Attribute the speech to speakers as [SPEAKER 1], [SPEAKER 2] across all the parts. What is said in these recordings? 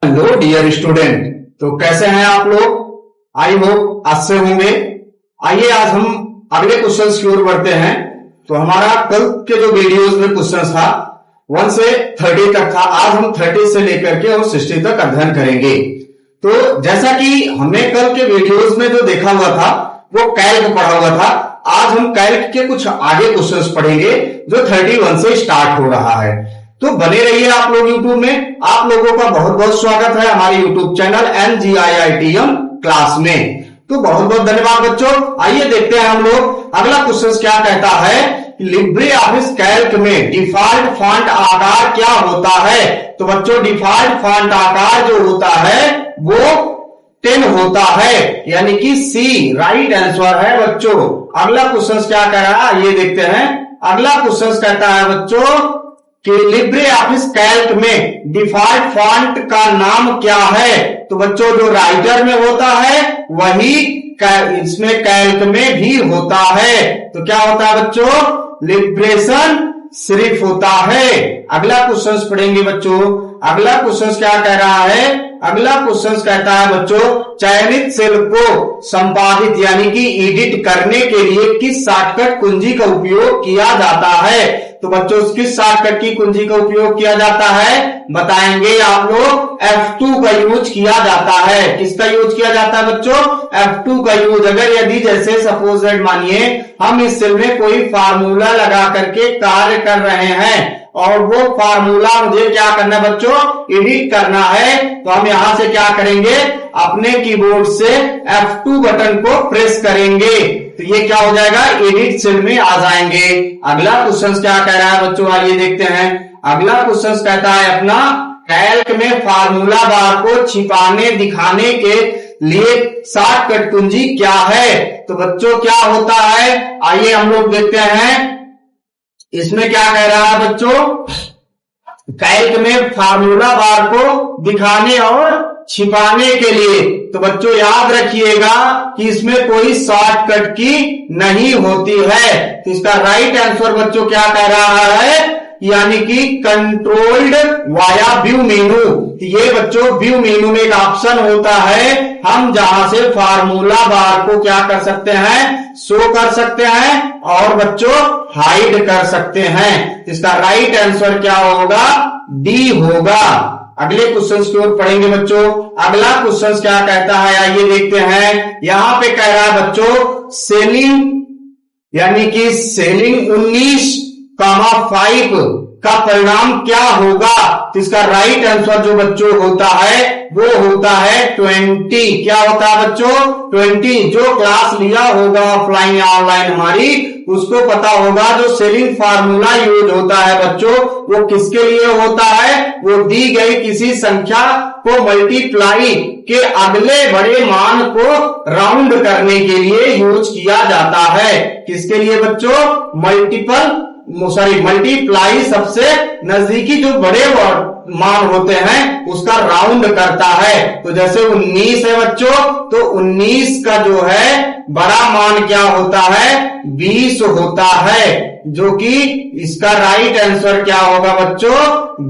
[SPEAKER 1] Hello dear student, तो कैसे हैं आप लोग? आई होप अच्छे होंगे। आइए आज हम अगले क्वेश्चंस की ओर बढ़ते हैं। तो हमारा कल के जो वीडियोस में क्वेश्चंस था 1 से 30 तक था। आज हम 30 से लेकर के और 60 तक अध्ययन करेंगे। तो जैसा कि हमने कल के वीडियोस में जो देखा हुआ था वो कैल्क पढ़ा हुआ था। आज हम कैल्क के कुछ आगे क्वेश्चंस पढ़ेंगे जो 31 से स्टार्ट हो रहा है। तो बने रहिए आप लोग यूट्यूब में। आप लोगों का बहुत बहुत स्वागत है हमारे यूट्यूब चैनल NGIITM क्लास में। तो बहुत बहुत धन्यवाद बच्चों। आइए देखते हैं हम लोग अगला क्वेश्चन क्या कहता है। लिब्रे ऑफिस कैल्क में डिफॉल्ट फॉन्ट आकार क्या होता है? तो बच्चों डिफॉल्ट फॉन्ट आकार जो होता है वो 10 होता है, यानी कि सी राइट आंसर है बच्चों। अगला क्वेश्चन क्या कह रहा है ये देखते हैं। अगला क्वेश्चन कहता है बच्चों कि लिब्रे ऑफिस कैल्क में डिफॉल्ट फॉन्ट का नाम क्या है? तो बच्चों जो राइटर में होता है वही इसमें कैल्क में भी होता है। तो क्या होता है बच्चों? लिब्रेशन सिर्फ होता है। अगला क्वेश्चन पढ़ेंगे बच्चों। अगला क्वेश्चन क्या कह रहा है? अगला क्वेश्चन कहता है बच्चों चयनित सेल को संपादित यानी कि एडिट करने के लिए किस शॉर्टकट कुंजी का उपयोग किया जाता है? तो बच्चों किस शॉर्टकट की कुंजी का उपयोग किया जाता है बताएंगे आप लोग। F2 का यूज किया जाता है। किसका यूज किया जाता है बच्चों? F2 का यूज। अगर यदि जैसे सपोज मानिए हम इस सेल में कोई फार्मूला लगा करके कार्य कर रहे हैं और वो फार्मूला मुझे क्या करना है बच्चों? एडिट करना है। तो हम यहां से क्या करेंगे? अपने कीबोर्ड से F2 बटन को प्रेस करेंगे तो ये क्या हो जाएगा? एडिट सेल में आ जाएंगे। अगला क्वेश्चन क्या कह रहा है बच्चों आइए देखते हैं। अगला क्वेश्चन कहता है अपना कैल्क में फार्मूला बार को छिपाने दिखाने के लिए शॉर्टकट कुंजी क्या है? तो बच्चों क्या होता है आइए हम लोग देखते हैं। इसमें क्या कह रहा है बच्चों? कैल्क में फार्मूला बार को दिखाने और छिपाने के लिए। तो बच्चों याद रखिएगा कि इसमें कोई शॉर्टकट की नहीं होती है। तो इसका राइट आंसर बच्चों क्या कह रहा है? यानी कि कंट्रोल्ड वाया व्यू मेनू। ये बच्चों व्यू मेनू में एक ऑप्शन होता है हम जहां से फार्मूला बार को क्या कर सकते हैं? शो कर सकते हैं और बच्चों हाइड कर सकते हैं। इसका राइट आंसर क्या होगा? डी होगा। अगले क्वेश्चन की ओर पढ़ेंगे बच्चों। अगला क्वेश्चन क्या कहता है आइए देखते हैं। यहां पे कह रहा है बच्चों सेलिंग यानी कि सेलिंग 19,5 का परिणाम क्या होगा? तो इसका राइट आंसर जो बच्चों होता है वो होता है 20। क्या होता है बच्चों? 20। जो क्लास लिया होगा ऑफलाइन या ऑनलाइन हमारी उसको पता होगा जो सेलिंग फार्मूला यूज होता है बच्चों वो किसके लिए होता है? वो दी गई किसी संख्या को मल्टीप्लाई के अगले बड़े मान को राउंड करने के लिए यूज किया जाता है। किसके लिए बच्चों? मल्टीप्लाई सबसे नजदीकी जो बड़े मान होते हैं उसका राउंड करता है। तो जैसे 19 है बच्चों तो 19 का जो है बड़ा मान क्या होता है? 20 होता है, जो कि इसका राइट आंसर क्या होगा बच्चों?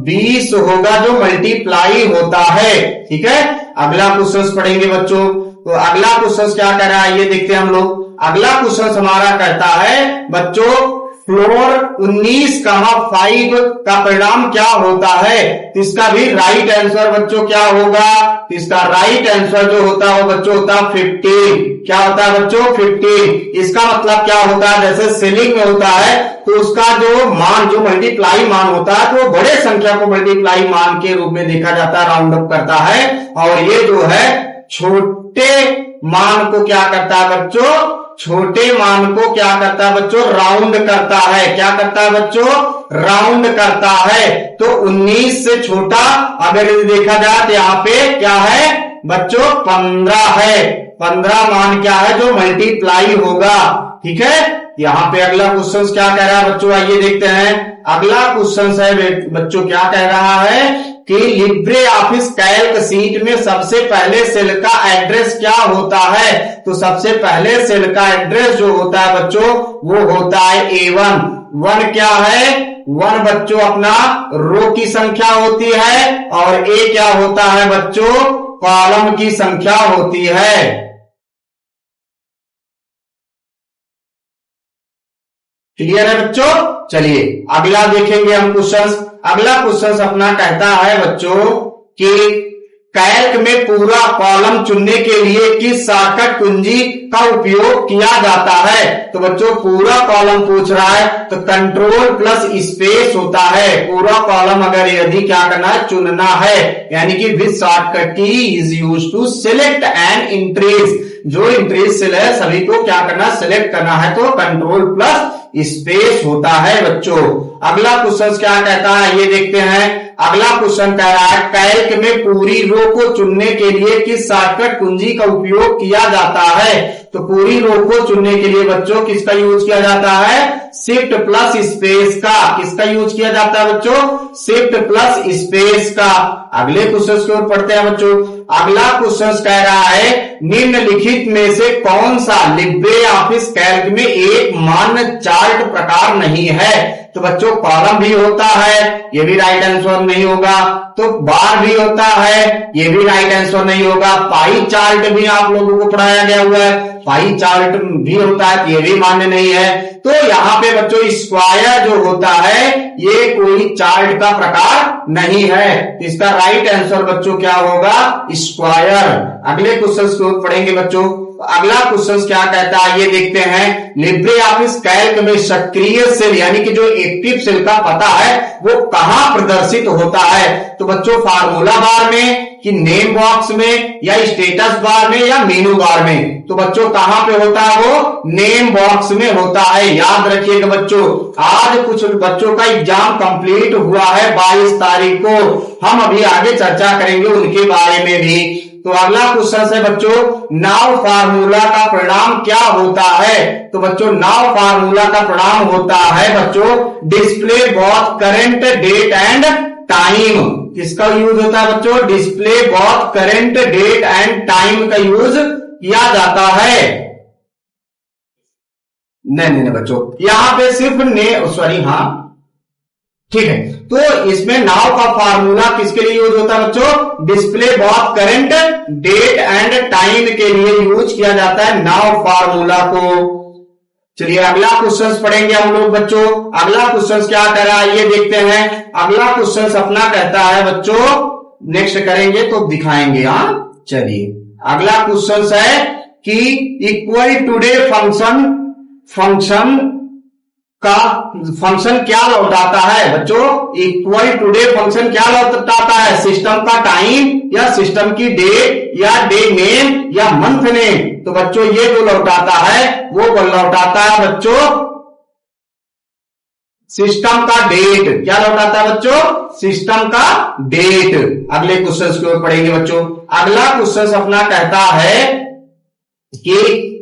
[SPEAKER 1] 20 होगा जो मल्टीप्लाई होता है। ठीक है। अगला क्वेश्चन पढ़ेंगे बच्चों। तो अगला क्वेश्चन क्या कर रहा है ये देखते हैं हम लोग। अगला क्वेश्चन हमारा करता है बच्चों फ्लोर 19,5 का परिणाम क्या होता है? इसका भी राइट आंसर बच्चों क्या होगा? इसका राइट आंसर जो होता है वो बच्चों होता है 15। क्या होता है बच्चों? 15। इसका मतलब क्या होता है? जैसे सेलिंग में होता है तो उसका जो मान जो मल्टीप्लाई मान होता है तो बड़े संख्या को मल्टीप्लाई मान के रूप में देखा जाता है, राउंड अप करता है। और ये जो है छोटे मान को क्या करता है बच्चों? छोटे मान को क्या करता है बच्चों? राउंड करता है। क्या करता है बच्चों? राउंड करता है। तो 19 से छोटा अगर देखा जाए तो यहाँ पे क्या है बच्चों? 15 है। 15 मान क्या है जो मल्टीप्लाई होगा। ठीक है। यहाँ पे अगला क्वेश्चन क्या कह रहा है बच्चों आइए देखते हैं। अगला क्वेश्चन है बच्चों क्या कह रहा है कि लिब्रे ऑफिस कैल्क सीट में सबसे पहले सेल का एड्रेस क्या होता है? तो सबसे पहले सेल का एड्रेस जो होता है बच्चों वो होता है A1। वन क्या है? वन बच्चों अपना रो की संख्या होती है और ए क्या होता है बच्चों? कॉलम की संख्या होती है। क्लियर है बच्चों? चलिए अगला देखेंगे हम क्वेश्चंस। अगला क्वेश्चंस अपना कहता है बच्चों कि कैल्क में पूरा कॉलम चुनने के लिए किस शॉर्टकट कुंजी का उपयोग किया जाता है? तो बच्चों पूरा कॉलम पूछ रहा है तो कंट्रोल प्लस स्पेस होता है। पूरा कॉलम अगर यदि क्या करना है? चुनना है, यानी कि which shortcut key is used to select an entries. जो इंट्रीज सेल है सभी को क्या करना है? सिलेक्ट करना है, तो कंट्रोल प्लस स्पेस होता है बच्चों। अगला क्वेश्चन क्या कहता है ये देखते हैं। अगला क्वेश्चन कह रहा है कैल्क में पूरी रो को चुनने के लिए किस शॉर्टकट कुंजी का उपयोग किया जाता है? तो पूरी रो को चुनने के लिए बच्चों किसका यूज किया जाता है? शिफ्ट प्लस स्पेस का। किसका यूज किया जाता है बच्चों? शिफ्ट प्लस स्पेस का। अगले क्वेश्चन की ओर पढ़ते हैं बच्चों। अगला क्वेश्चन कह रहा है निम्नलिखित में से कौन सा लिब्रे ऑफिस कैल्क में एक मान्य चार्ट प्रकार नहीं है? तो बच्चों कॉलम भी होता है, ये भी राइट आंसर नहीं होगा। तो बार भी होता है, ये भी राइट आंसर नहीं होगा। पाई चार्ट भी आप लोगों को पढ़ाया गया हुआ है, पाई चार्ट भी होता है, ये भी मान्य नहीं है। तो यहाँ पे बच्चों स्क्वायर जो होता है ये कोई चार्ट का प्रकार नहीं है। इसका राइट आंसर बच्चों क्या होगा? स्क्वायर। अगले क्वेश्चन की ओर पढ़ेंगे बच्चों। अगला क्वेश्चन क्या कहता है ये देखते हैं। लिब्रे ऑफिस कैल्क में सक्रिय सेल यानी कि जो एक्टिव सेल का पता है वो कहां प्रदर्शित होता है? तो बच्चों फार्मूला बार में, कि नेम बॉक्स में, या स्टेटस बार में, या मेनू बार में? तो बच्चों कहां पे होता है वो? नेम बॉक्स में होता है। याद रखिएगा बच्चों, आज कुछ बच्चों का एग्जाम कंप्लीट हुआ है 22 तारीख को, हम अभी आगे चर्चा करेंगे उनके बारे में भी। तो अगला क्वेश्चन है बच्चों नाउ फार्मूला का परिणाम क्या होता है? तो बच्चों नाउ फार्मूला का परिणाम होता है बच्चों display both current date and time. किसका यूज होता है बच्चों? Display both current date and time का यूज किया जाता है। नहीं बच्चों यहां पे सिर्फ ठीक है। तो इसमें नाउ का फार्मूला किसके लिए यूज होता है बच्चों? Display both current date and time के लिए यूज किया जाता है नाउ फार्मूला को। चलिए अगला क्वेश्चन पढ़ेंगे हम लोग बच्चों। अगला क्वेश्चन क्या कह रहा है ये देखते हैं। अगला क्वेश्चन अपना कहता है बच्चों, नेक्स्ट करेंगे तो दिखाएंगे। हाँ चलिए अगला क्वेश्चन है कि इक्वल टुडे फंक्शन क्या लौटाता है बच्चों? इक्वल टुडे फंक्शन क्या लौटाता है? सिस्टम का टाइम, या सिस्टम की डेट, या डे नेम, या मंथ नेम? तो बच्चों ये जो लौटाता है वो लौटाता है बच्चों सिस्टम का डेट। क्या लौटाता है बच्चों? सिस्टम का डेट। अगले क्वेश्चन की ओर पढ़ेंगे बच्चों। अगला क्वेश्चन अपना कहता है कि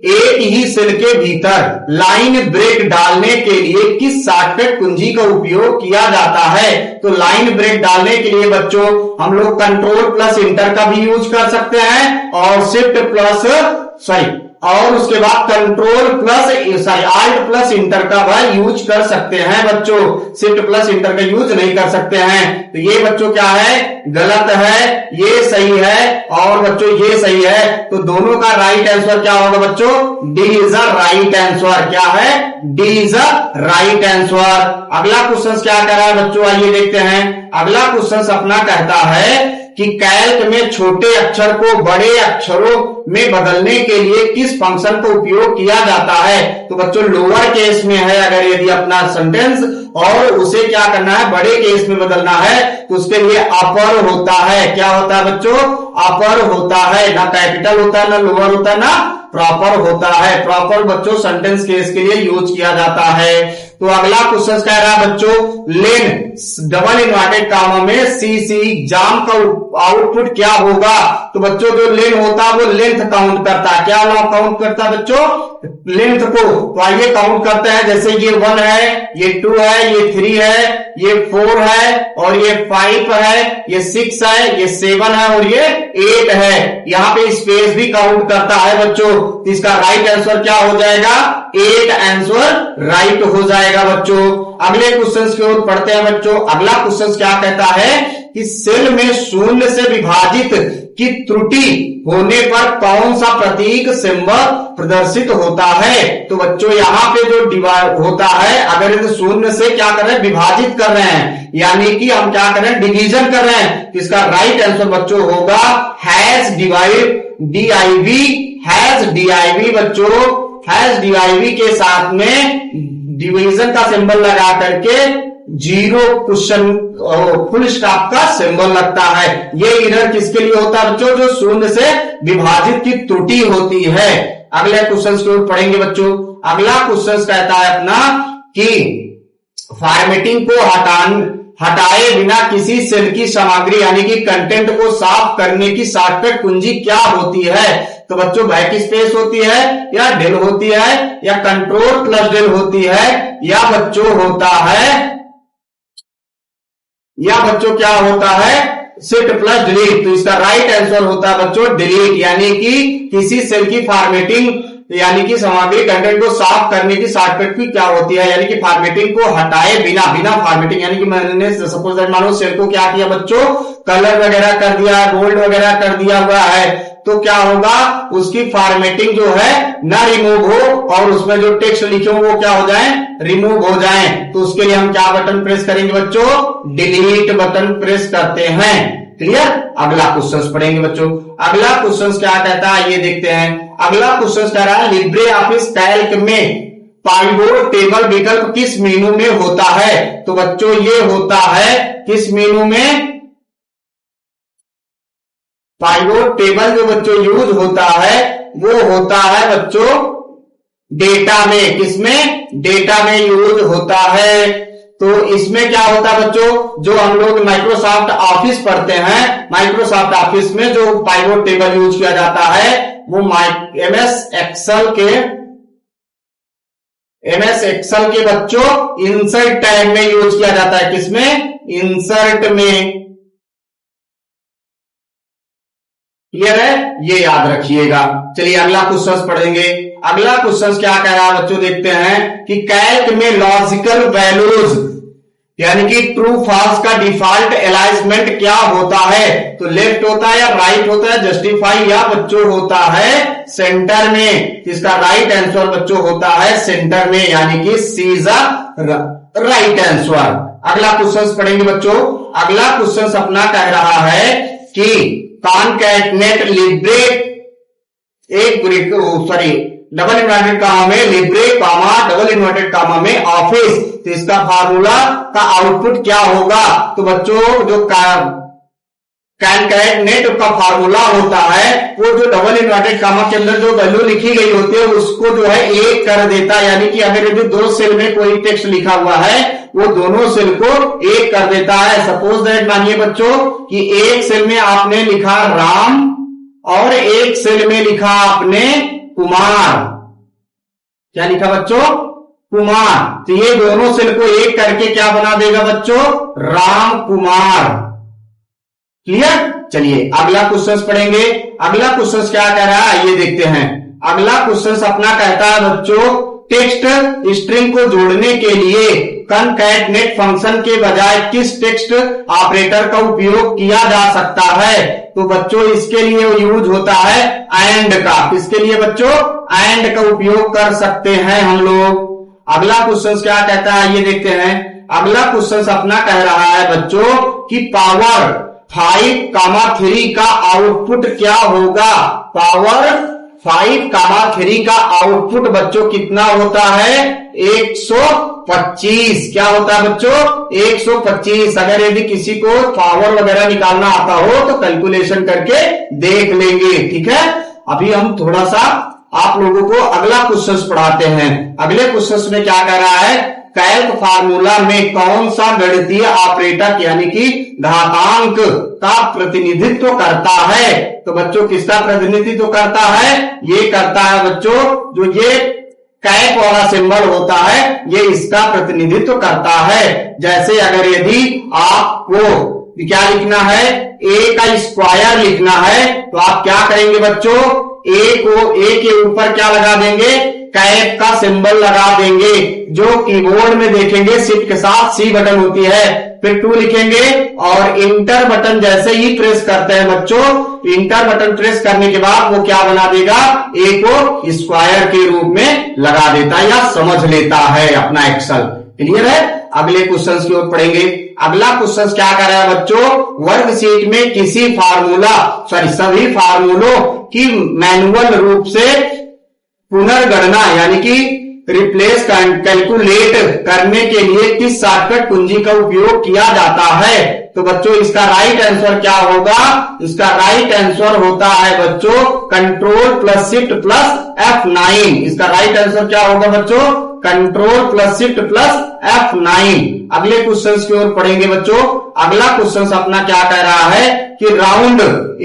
[SPEAKER 1] एक ही सेल के भीतर लाइन ब्रेक डालने के लिए किस शॉर्टकट कुंजी का उपयोग किया जाता है? तो लाइन ब्रेक डालने के लिए बच्चों हम लोग कंट्रोल प्लस इंटर का भी यूज कर सकते हैं, और शिफ्ट प्लस और उसके बाद control plus alt plus inter का वह यूज कर सकते हैं बच्चों। शिफ्ट प्लस इंटर का यूज नहीं कर सकते हैं। तो ये बच्चों क्या है? गलत है, ये सही है, और बच्चों ये सही है। तो दोनों का राइट आंसर क्या होगा बच्चों? D is a right answer. क्या है? D is a right answer. अगला क्वेश्चन क्या कह रहा है बच्चों आइए देखते हैं। अगला क्वेश्चन अपना कहता है कि कैल्क में छोटे अक्षर को बड़े अक्षरों में बदलने के लिए किस फंक्शन का उपयोग किया जाता है? तो बच्चों लोअर केस में है अगर यदि अपना सेंटेंस, और उसे क्या करना है? बड़े केस में बदलना है, तो उसके लिए अपर होता है। क्या होता है बच्चों? अपर होता है। ना कैपिटल होता है, ना लोअर होता है, ना प्रॉपर होता है। प्रॉपर बच्चों सेंटेंस केस के लिए यूज किया जाता है। तो अगला क्वेश्चन कह रहा है बच्चों लेन डबल इन्वर्टेड कामा में सी एग्जाम का आउटपुट क्या होगा? तो बच्चों जो लेन होता है वो लेंथ काउंट करता है। क्या काउंट करता है बच्चों? लेंथ को। तो आइए काउंट करते हैं। जैसे ये 1 है, ये 2 है, ये 3 है, ये 4 है, और ये 5 है, ये 6 है, ये 7 है, और ये 8 है। यहाँ पे स्पेस भी काउंट करता है बच्चों, तो इसका राइट आंसर क्या हो जाएगा? 8 आंसर राइट हो जाएगा बच्चों। अगले क्वेश्चन की ओर पढ़ते हैं बच्चों। अगला क्वेश्चन क्या कहता है कि सेल में शून्य से विभाजित की त्रुटि होने पर कौन सा प्रतीक सिंबल प्रदर्शित होता है? तो बच्चों यहाँ पे जो डिवाइड होता है, अगर इस शून्य से क्या कर रहे हैं? विभाजित कर रहे हैं, यानी कि हम क्या कर रहे हैं? डिवीजन कर रहे हैं। तो इसका राइट आंसर बच्चों होगा has divide, DIV, has DIV बच्चों, हैज DIV के साथ में डिवीजन का सिंबल लगा करके जीरो क्वेश्चन फुल स्टॉप का सिंबल लगता है। ये एरर किसके लिए होता है बच्चों? जो शून्य से विभाजित की त्रुटि होती है। अगले क्वेश्चन की ओर पढ़ेंगे बच्चों। अगला क्वेश्चन कहता है अपना कि फॉर्मेटिंग को हटाए बिना किसी सेल की सामग्री यानी कि कंटेंट को साफ करने की शॉर्टकट कुंजी क्या होती है? तो बच्चों बैक स्पेस होती है, या डेल होती है, या कंट्रोल प्लस डेल होती है, या बच्चों होता है, या बच्चों क्या होता है? Shift plus delete. तो इसका राइट आंसर होता है बच्चों डिलीट, यानी कि किसी सेल की फॉर्मेटिंग यानी कि सामग्री कंटेंट को साफ करने की शॉर्टकट की क्या होती है? यानी कि फॉर्मेटिंग को हटाए बिना फॉर्मेटिंग, यानी कि मैंने सपोज दैट मानो सेल को क्या किया बच्चों? कलर वगैरह कर दिया, बोल्ड वगैरह कर दिया हुआ है, तो क्या होगा? उसकी फॉर्मेटिंग जो है ना रिमूव हो और उसमें जो टेक्स्ट लिखे हो वो क्या हो जाए? रिमूव हो जाए। तो उसके लिए हम क्या बटन प्रेस करेंगे बच्चों? डिलीट बटन प्रेस करते हैं। क्लियर? अगला क्वेश्चन पढ़ेंगे बच्चों। अगला क्वेश्चन क्या कहता है ये देखते हैं। अगला क्वेश्चन कह रहा है लिब्रे ऑफिस कैल्क में पाइवोट टेबल विकल्प किस मेनू में होता है? तो बच्चों ये होता है किस मेनू में? पाइवोट टेबल जो बच्चों यूज होता है वो होता है बच्चों डेटा में। किसमें? डेटा में यूज होता है। तो इसमें क्या होता है बच्चों? जो हम लोग माइक्रोसॉफ्ट ऑफिस पढ़ते हैं, माइक्रोसॉफ्ट ऑफिस में जो पाइवोट टेबल यूज किया जाता है वो MS एक्सेल के बच्चों इंसर्ट टैब में यूज किया जाता है। किसमें? इंसर्ट में। क्लियर है? ये याद रखिएगा। चलिए अगला क्वेश्चन पढ़ेंगे। अगला क्वेश्चन क्या कह रहा है बच्चों देखते हैं कि कैल्क में लॉजिकल वैल्यूज यानी कि ट्रू फॉल्स का डिफॉल्ट अलाइनमेंट क्या होता है? तो लेफ्ट होता है या राइट होता है? जस्टिफाई या बच्चों होता है सेंटर में। इसका राइट आंसर बच्चों होता है सेंटर में, यानी कि सी इज राइट आंसर। अगला क्वेश्चन पढ़ेंगे बच्चों। अगला क्वेश्चन अपना कह रहा है कि concatenate Libre double inverted comma में लिब्रे कामा डबल इन्वर्टेड कामा में ऑफिस। तो इसका फार्मूला का आउटपुट क्या होगा? तो बच्चों जो कॉनकैटनेट का फार्मूला होता है वो जो डबल इन्वर्टेड कामा के अंदर जो वैल्यू लिखी गई होती है उसको जो है एक कर देता है। यानी कि अगर यदि दो सेल में कोई टेक्स्ट लिखा हुआ है वो दोनों सेल को एक कर देता है। सपोज दैट मानिए बच्चों कि एक सेल में आपने लिखा राम और एक सेल में लिखा आपने कुमार। क्या लिखा बच्चों? कुमार। तो ये दोनों सेल को एक करके क्या बना देगा बच्चों? राम कुमार। क्लियर? चलिए अगला क्वेश्चन पढ़ेंगे। अगला क्वेश्चन क्या कह रहा है ये देखते हैं। अगला क्वेश्चन अपना कहता है बच्चों टेक्स्ट स्ट्रिंग को जोड़ने के लिए कॉनकैटनेट फंक्शन के बजाय किस टेक्स्ट ऑपरेटर का उपयोग किया जा सकता है? तो बच्चों इसके लिए यूज होता है एंड का। किसके लिए बच्चों? एंड का उपयोग कर सकते हैं हम लोग। अगला क्वेश्चन क्या कहता है ये देखते हैं। अगला क्वेश्चन अपना कह रहा है बच्चों कि पावर 5,3 का आउटपुट क्या होगा? पावर 5,3 का आउटपुट बच्चों कितना होता है? 125। क्या होता है बच्चों? 125। अगर यदि किसी को पावर वगैरह निकालना आता हो तो कैलकुलेशन करके देख लेंगे। ठीक है? अभी हम थोड़ा सा आप लोगों को अगला क्वेश्चन पढ़ाते हैं। अगले क्वेश्चन में क्या कह रहा है? कैल्क फार्मूला में कौन सा गणितीय ऑपरेटर यानी कि घातांक का प्रतिनिधित्व करता है? तो बच्चों किसका प्रतिनिधित्व करता है? ये करता है बच्चों जो ये कैप वाला सिंबल होता है ये इसका प्रतिनिधित्व करता है। जैसे अगर यदि आपको क्या लिखना है, ए का स्क्वायर लिखना है। तो आप क्या करेंगे बच्चों, ए के ऊपर क्या लगा देंगे, कैप का सिंबल लगा देंगे। जो कीबोर्ड में देखेंगे शिफ्ट के साथ सी बटन होती है, फिर 2 लिखेंगे और इंटर बटन जैसे ही प्रेस करते हैं बच्चों, इंटर बटन प्रेस करने के बाद वो क्या बना देगा, ए को स्क्वायर के रूप में लगा देता है या समझ लेता है अपना एक्सेल। क्लियर है। अगले क्वेश्चन की ओर पढ़ेंगे। अगला क्वेश्चन क्या कर रहा है बच्चों, वर्कशीट में किसी सभी फार्मूलों की मैनुअल रूप से पुनर्गणना यानी कि रिप्लेस कैलकुलेट करने के लिए किस शॉर्टकट कुंजी का उपयोग किया जाता है। तो बच्चों इसका राइट आंसर क्या होगा, इसका राइट आंसर होता है बच्चों control plus shift plus F9। इसका राइट आंसर क्या होगा बच्चों, control plus shift plus F9। अगले क्वेश्चन की ओर पढ़ेंगे बच्चों। अगला क्वेश्चन अपना क्या कह रहा है कि राउंड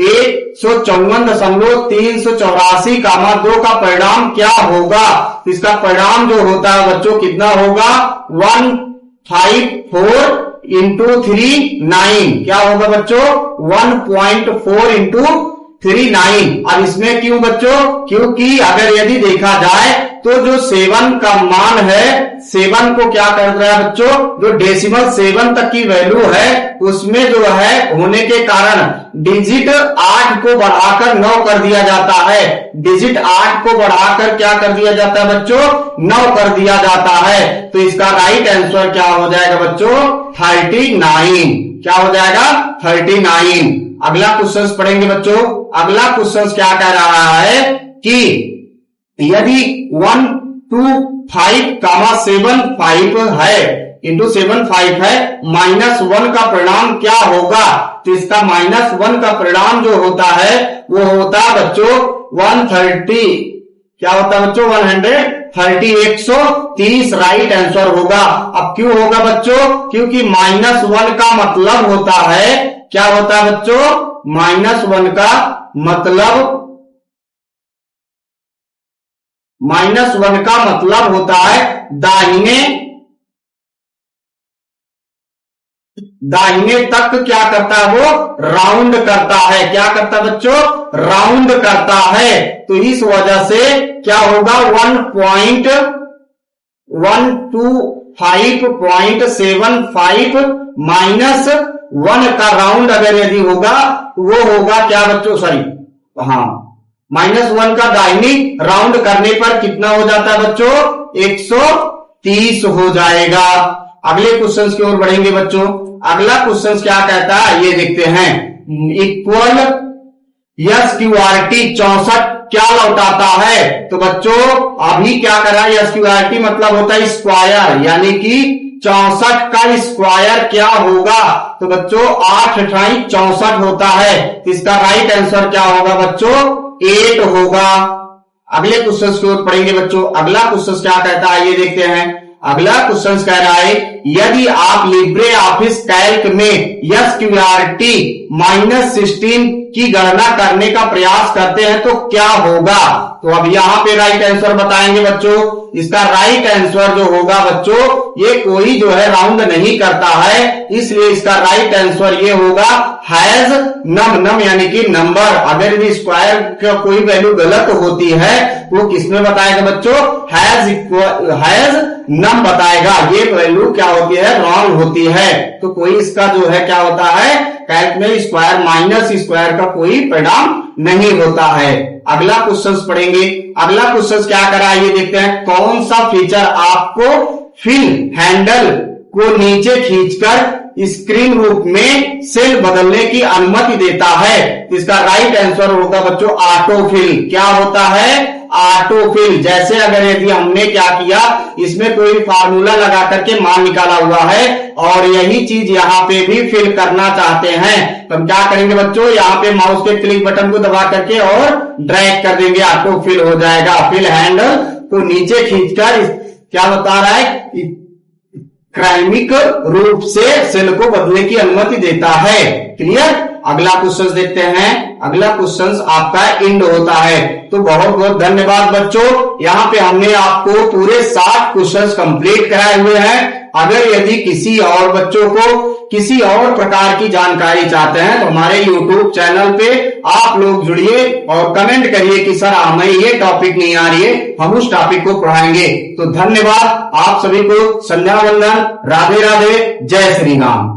[SPEAKER 1] 154.384, का परिणाम क्या होगा। इसका परिणाम जो होता है बच्चों कितना होगा, 154 इंटू 39 क्या होगा बच्चों, 1.4 इंटू 39। अब इसमें क्यों बच्चों, क्योंकि अगर यदि देखा जाए तो जो 7 का मान है, 7 को क्या कर रहा है बच्चों, जो डेसिमल 7 तक की वैल्यू है उसमें जो है होने के कारण डिजिट 8 को बढ़ाकर 9 कर दिया जाता है। डिजिट 8 को बढ़ाकर क्या कर दिया जाता है बच्चों, 9 कर दिया जाता है। तो इसका राइट आंसर क्या हो जाएगा बच्चों, 39। क्या हो जाएगा, 39। अगला क्वेश्चन पढ़ेंगे बच्चों। अगला क्वेश्चन क्या कह रहा है कि यदि 125,75 है इंटू 75 है, -1 का परिणाम क्या होगा। तो इसका -1 का परिणाम जो होता है वो होता है बच्चों 130, क्या होता है बच्चों 130, 130 राइट आंसर होगा। अब क्यों होगा बच्चों, क्योंकि -1 का मतलब होता है, क्या होता है बच्चों, -1 का मतलब होता है दाहिने तक क्या करता है वो, राउंड करता है। क्या करता है बच्चों, राउंड करता है। तो इस वजह से क्या होगा 125.75 -1 का राउंड अगर यदि होगा वो होगा क्या बच्चों, -1 का दाहिनी राउंड करने पर कितना हो जाता है बच्चों, 130 हो जाएगा। अगले क्वेश्चन की ओर बढ़ेंगे बच्चों। अगला क्वेश्चन क्या कहता है ये देखते हैं। इक्वल SQRT 64 क्या लौटाता है। तो बच्चों अभी क्या कर रहा है, SQRT मतलब होता है स्क्वायर, यानी कि 64 का स्क्वायर क्या होगा। तो बच्चों 8 × 64 होता है। इसका राइट आंसर क्या होगा बच्चों, 8 होगा। अगले क्वेश्चन की ओर पढ़ेंगे बच्चों। अगला क्वेश्चन क्या कहता है ये देखते हैं। अगला क्वेश्चन कह रहा है यदि आप लिब्रे ऑफिस कैल्क में SQRT -16 की गणना करने का प्रयास करते हैं तो क्या होगा। तो अब यहां पे राइट आंसर बताएंगे बच्चों। इसका राइट आंसर जो होगा बच्चों, ये कोई जो है राउंड नहीं करता है, इसलिए इसका राइट आंसर ये होगा हैज नम यानी कि नंबर। अगर यदि स्क्वायर का कोई वैल्यू गलत होती है वो किसमें बताएगा बच्चों, हैज नम बताएगा। ये वैल्यू क्या होती है, रॉन्ग होती है। तो कोई इसका जो है क्या होता है, कैल्क में स्क्वायर माइनस स्क्वायर का कोई परिणाम नहीं होता है। अगला क्वेश्चन पढ़ेंगे। अगला क्वेश्चन क्या कर रहा है ये देखते हैं। कौन सा फीचर आपको फिल हैंडल को नीचे खींचकर स्क्रीन रूप में सेल बदलने की अनुमति देता है। इसका राइट आंसर होगा बच्चों ऑटोफिल। क्या होता है, ऑटोफिल। जैसे अगर यदि हमने क्या किया, इसमें कोई फार्मूला लगा करके मान निकाला हुआ है और यही चीज यहाँ पे भी फिल करना चाहते हैं तो हम क्या करेंगे बच्चों, यहाँ पे माउस के क्लिक बटन को दबा करके और ड्रैग कर देंगे, ऑटोफिल हो जाएगा। फिल हैंडल को नीचे खींचकर क्या बता रहा है, क्रमिक रूप से सेल को बदलने की अनुमति देता है। क्लियर। अगला क्वेश्चन देखते हैं। अगला क्वेश्चन आपका इंड होता है। तो बहुत बहुत धन्यवाद बच्चों। यहाँ पे हमने आपको पूरे 60 क्वेश्चंस कंप्लीट कराए हुए हैं। अगर यदि किसी और बच्चों को किसी और प्रकार की जानकारी चाहते हैं तो हमारे YouTube चैनल पे आप लोग जुड़िए और कमेंट करिए कि सर हमें ये टॉपिक नहीं आ रही है, हम उस टॉपिक को पढ़ाएंगे। तो धन्यवाद, आप सभी को संध्या वंदन, राधे राधे, जय श्री राम।